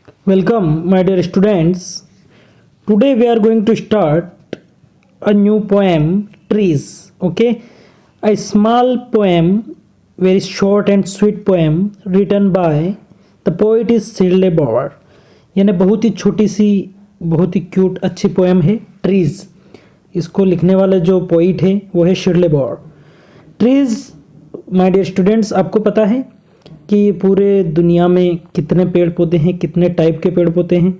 Welcome, my dear students. Today we are going to start a new poem, Trees. Okay, a small poem, very short and sweet poem, written by the poet is Shirley Bauer. यानी बहुत ही छोटी सी, बहुत ही cute अच्छी poem है trees. इसको लिखने वाले जो पोइट है वो है शिरले बॉर. ट्रीज, माय डियर स्टूडेंट्स, आपको पता है कि पूरे दुनिया में कितने पेड़ पौधे हैं, कितने टाइप के पेड़ पौधे हैं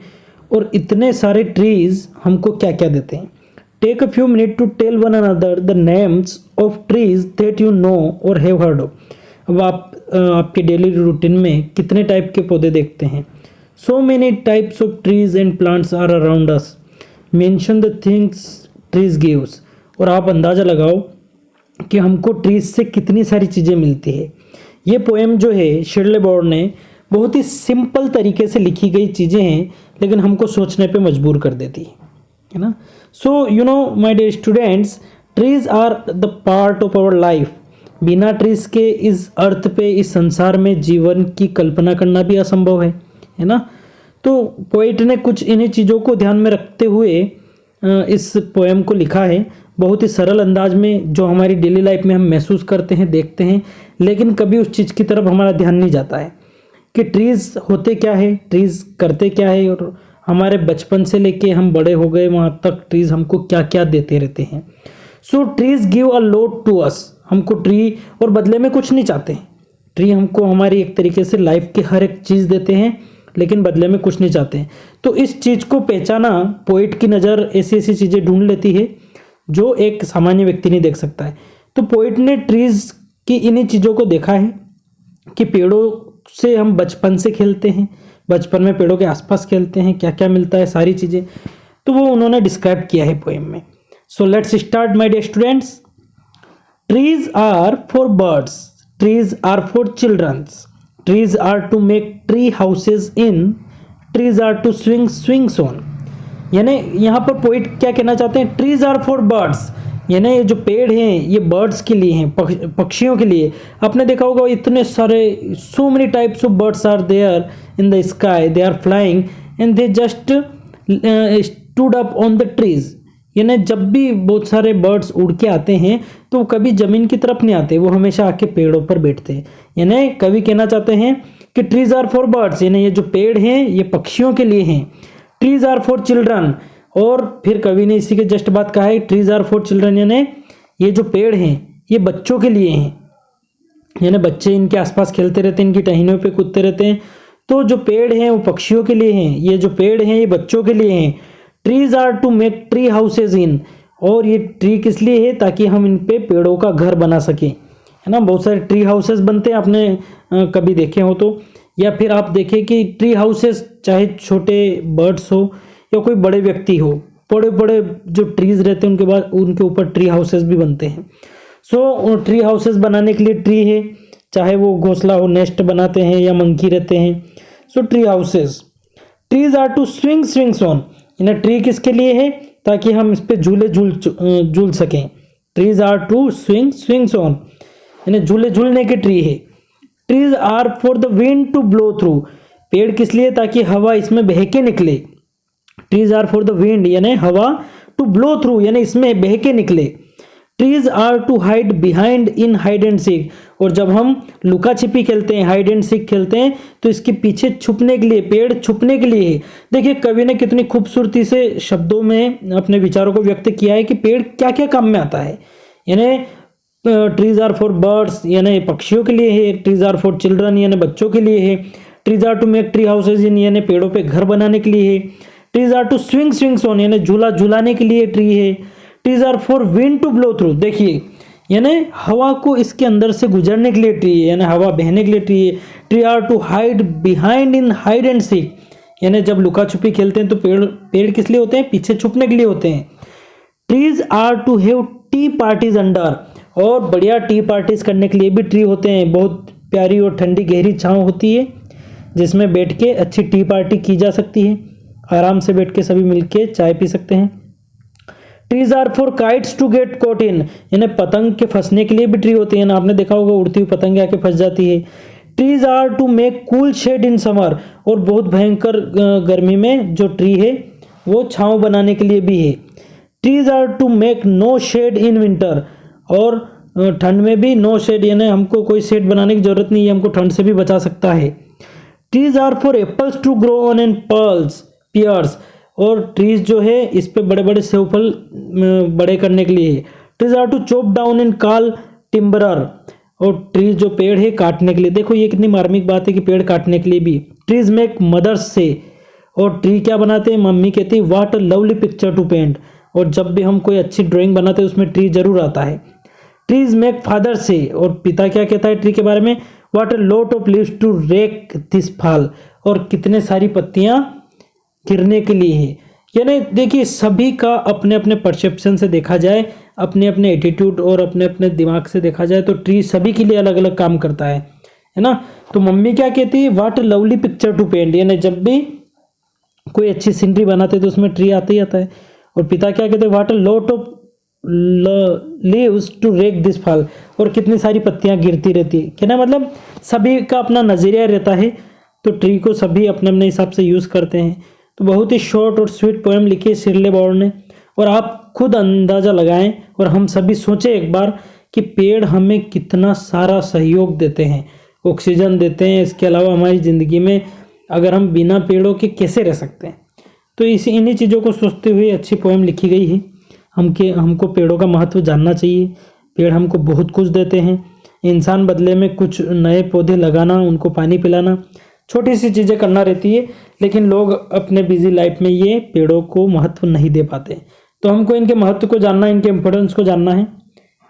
और इतने सारे ट्रीज हमको क्या क्या देते हैं. Take a few minute to tell one another the names of trees that you know or have heard of. अब आप आपके डेली रूटीन में कितने टाइप के पौधे देखते हैं. So many types of trees and plants are around us. Mention the things trees gives. और आप अंदाज़ा लगाओ कि हमको ट्रीज से कितनी सारी चीज़ें मिलती है. ये पोएम जो है शिरले बॉर ने बहुत ही सिंपल तरीके से लिखी गई चीज़ें हैं, लेकिन हमको सोचने पे मजबूर कर देती है ना. So you know my dear students, trees are the part of our life. बिना ट्रीज के इस अर्थ पे, इस संसार में जीवन की कल्पना करना भी असंभव है ना. तो पोइट ने कुछ इन्हीं चीज़ों को ध्यान में रखते हुए इस पोएम को लिखा है, बहुत ही सरल अंदाज में, जो हमारी डेली लाइफ में हम महसूस करते हैं, देखते हैं, लेकिन कभी उस चीज़ की तरफ हमारा ध्यान नहीं जाता है कि ट्रीज़ होते क्या है, ट्रीज़ करते क्या है, और हमारे बचपन से लेके हम बड़े हो गए वहाँ तक ट्रीज़ हमको क्या क्या देते रहते हैं. So trees give a lot to us. हमको ट्री और बदले में कुछ नहीं चाहते हैं. ट्री हमको हमारी एक तरीके से लाइफ के हर एक चीज़ देते हैं, लेकिन बदले में कुछ नहीं चाहते हैं. तो इस चीज़ को पहचाना पोइट की नज़र ऐसी ऐसी चीज़ें ढूंढ लेती है जो एक सामान्य व्यक्ति नहीं देख सकता है. तो पोइट ने ट्रीज़ की इन्हीं चीज़ों को देखा है कि पेड़ों से हम बचपन से खेलते हैं, बचपन में पेड़ों के आसपास खेलते हैं, क्या क्या मिलता है, सारी चीज़ें, तो वो उन्होंने डिस्क्राइब किया है पोएम में. So let's start my dear students. Trees are for birds, trees are for childrens, trees are to make tree houses in, trees are to swing swings on. यानी यहाँ पर पोइट क्या कहना चाहते हैं, ट्रीज आर फॉर बर्ड्स, यानी ये जो पेड़ हैं ये बर्ड्स के लिए हैं, पक्षियों के लिए. आपने देखा होगा इतने सारे, so many types of birds are there in the sky, they are flying and they just stood up on the trees. यानी जब भी बहुत सारे बर्ड्स उड़ के आते हैं तो वो कभी ज़मीन की तरफ नहीं आते, वो हमेशा आके पेड़ों पर बैठते हैं. यानी कवि कहना चाहते हैं कि ट्रीज आर फॉर बर्ड्स, यानी ये जो पेड़ हैं ये पक्षियों के लिए हैं. ट्रीज आर फॉर चिल्ड्रन, और फिर कवि ने इसी के जस्ट बात कहा है, ट्रीज आर फॉर चिल्ड्रन, यानी ये जो पेड़ हैं ये बच्चों के लिए हैं. यानी बच्चे इनके आसपास खेलते रहते हैं, इनकी टहनियों पे कूदते रहते हैं. तो जो पेड़ हैं वो पक्षियों के लिए हैं, ये जो पेड़ हैं ये बच्चों के लिए हैं. Trees are to make tree houses in, और ये ट्री किस लिए है, ताकि हम इन पे पेड़ों का घर बना सकें, है ना. बहुत सारे ट्री हाउसेज बनते हैं, आपने कभी देखे हो तो, या फिर आप देखें कि ट्री हाउसेस चाहे छोटे बर्ड्स हो या कोई बड़े व्यक्ति हो, बड़े बड़े जो ट्रीज रहते हैं उनके बाद उनके ऊपर ट्री हाउसेस भी बनते हैं. सो ट्री हाउसेस बनाने के लिए ट्री है, चाहे वो घोंसला हो, नेस्ट बनाते हैं या मंकी रहते हैं. So tree houses. Trees are to swing swings on, यानी ट्री किसके लिए है, ताकि हम इस पे झूले झूल सकें. Trees are to swing swings on, यानी झूले झूलने के ट्री है. Trees are for the wind to blow through, पेड़ किस लिए, ताकि हवा इसमें बह के निकले. Trees are for the wind, यानी हवा, टू ब्लो थ्रू, यानी इसमें बह के निकले. Trees are to hide behind in hide and seek, और जब हम लुका छिपी खेलते हैं, हाइड एंड सीक खेलते हैं, तो इसके पीछे छुपने के लिए, पेड़ छुपने के लिए है. देखिए कवि ने कितनी खूबसूरती से शब्दों में अपने विचारों को व्यक्त किया है कि पेड़ क्या क्या काम में आता है. यानी ट्रीज आर फॉर बर्ड्स, यानी पक्षियों के लिए है. ट्रीज आर फॉर चिल्ड्रन, यानी बच्चों के लिए है. Trees are to make tree houses in, यानी पेड़ों पे घर बनाने के लिए है. Trees are to swing swings on, यानी झूला झूलाने के लिए ट्री है. Trees are for wind to blow through, देखिए यानी हवा को इसके अंदर से गुजरने के लिए ट्री है, यानी हवा बहने के लिए ट्री है. Tree are to hide behind in hide and seek, यानी जब लुका छुपी खेलते हैं तो पेड़ किस लिए होते हैं, पीछे छुपने के लिए होते हैं. Trees are to have tea parties under, और बढ़िया टी पार्टीज करने के लिए भी ट्री होते हैं. बहुत प्यारी और ठंडी गहरी छांव होती है जिसमें बैठ के अच्छी टी पार्टी की जा सकती है, आराम से बैठ के सभी मिलके चाय पी सकते हैं. Trees are for kites to get caught in, यानी पतंग के फंसने के लिए भी ट्री होती है ना. आपने देखा होगा उड़ती हुई पतंग आके फंस जाती है. Trees are to make cool shade in summer, और बहुत भयंकर गर्मी में जो ट्री है वो छांव बनाने के लिए भी है। Trees are to make no shade in winter, और ठंड में भी नो शेड, यानी हमको कोई शेड बनाने की जरूरत नहीं है, हमको ठंड से भी बचा सकता है। Trees are for apples to grow on and pearls pears, और ट्रीज जो है इस पे बड़े बड़े सेव फल बड़े करने के लिए है। Trees are to chop down in call timber, और ट्रीज जो पेड़ है काटने के लिए, देखो ये कितनी मार्मिक बात है कि पेड़ काटने के लिए भी। ट्रीज मेक मदर्स से, और ट्री क्या बनाते हैं, मम्मी कहती है what a lovely picture to paint, और जब भी हम कोई अच्छी ड्राइंग बनाते हैं उसमें ट्री जरूर आता है। ट्रीज मेक फादर से, और पिता क्या कहता है ट्री के बारे में, what a lot of leaves to rake this fall, और कितने सारी पत्तियां गिरने के लिए है। यानी देखिए सभी का अपने अपने परसेप्शन से देखा जाए, अपने अपने एटीट्यूड और अपने अपने दिमाग से देखा जाए तो ट्री सभी के लिए अलग अलग काम करता है ना। तो मम्मी क्या कहती है, what a lovely picture to paint, यानी जब भी कोई अच्छी सीनरी बनाते तो उसमें ट्री आता ही आता है। और पिता क्या कहते हैं, what a lot of leaves to rake this fall, और कितनी सारी पत्तियां गिरती रहती है। क्या ना, मतलब सभी का अपना नजरिया रहता है, तो ट्री को सभी अपने अपने हिसाब से यूज करते हैं। तो बहुत ही शॉर्ट और स्वीट पोएम लिखी है शिरले बॉर्ड ने, और आप खुद अंदाजा लगाएं और हम सभी सोचें एक बार कि पेड़ हमें कितना सारा सहयोग देते हैं, ऑक्सीजन देते हैं। इसके अलावा हमारी ज़िंदगी में अगर हम बिना पेड़ों के कैसे रह सकते हैं। तो इन्हीं चीज़ों को सोचते हुए अच्छी पोएम लिखी गई है। हमको पेड़ों का महत्व जानना चाहिए। पेड़ हमको बहुत कुछ देते हैं, इंसान बदले में कुछ नए पौधे लगाना, उनको पानी पिलाना, छोटी सी चीज़ें करना रहती है, लेकिन लोग अपने बिजी लाइफ में ये पेड़ों को महत्व नहीं दे पाते। तो हमको इनके महत्व को जानना है, इनके इम्पोर्टेंस को जानना है।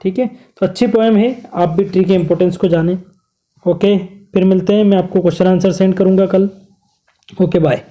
ठीक है, तो अच्छी पोएम है, आप भी ट्री के इम्पोर्टेंस को जानें। ओके, फिर मिलते हैं, मैं आपको क्वेश्चन आंसर सेंड करूँगा कल। Okay, bye.